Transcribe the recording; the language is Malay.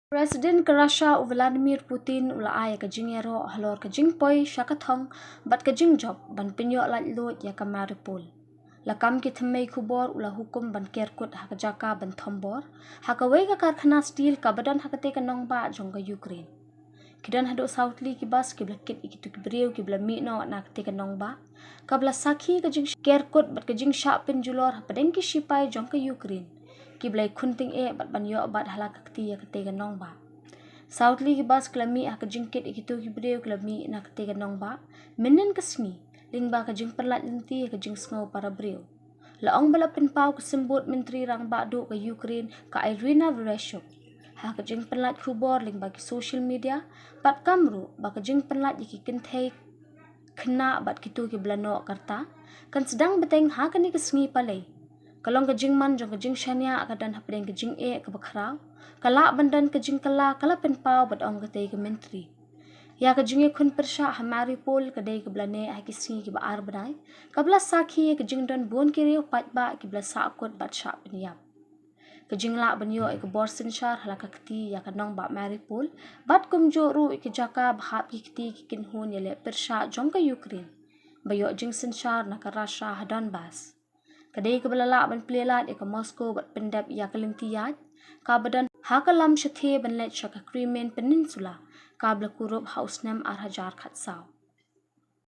Presiden ke Russia Vladimir Putin ula ay ka jingero halor ka jingpoy syakathong bat ka jingjop ban pinyo lat ya ka Mariupol. Lakam ki thamay kubor ula hukum ban kerkut haka jaka ban thombor haka wei ka karkhana steel ka badan haka te ka nongba jong ka Ukraine. Kidan hado Southly ki bas ki blakit ikitu ki breu ki bla mi no na te ka nongba ka bla sakhi ka jing kerkut bat ka jing sha pin julor padeng ki shipai jong ka Ukraine. Ki blai kunting bat ban yo bat halak kti ya kate ganong ba. Southly ki bas klami ka jingkit ikitu ki breu klami na kate ganong ba. Menen kasni ling ba ka jing perlat linti ka jing sngo para breu. Laong bala pinpau ka simbot menteri rang ba do ka Ukraine ka Irina Vereshchuk. Ha ka jing perlat kubor ling ba ki social media pat kamru ba ka jing perlat iki kintay kena bat kitu ki blano karta kan sedang beteng ha ka ni kasni palay. Kalong kajing man jong kajing shania akadan hapdeng kajing ka bakrau kala bandan kajing kala penpau bat ong katay ka menteri ya kajing kun persha ha Mariupol kadai ka blane ha kisni ki baar banai kabla sakhi kajing don bon ki reu pat ba ki bla sakot bat sha penyap kajing la banyo ka borsin shar halaka kti ya kanong ba Mariupol bat kumjo ru ki jaka bhap ki kti ki kinhun ya le persha jong ka Ukraine bayo jing sin shar na ka Russia ha Donbas. Kadai ke balala ban plelat ke Moscow bat pendap ya kelintiyat ka badan hakalam shathe ban let shaka Crimean Peninsula ka bla kurup hausnam arhajar khatsau.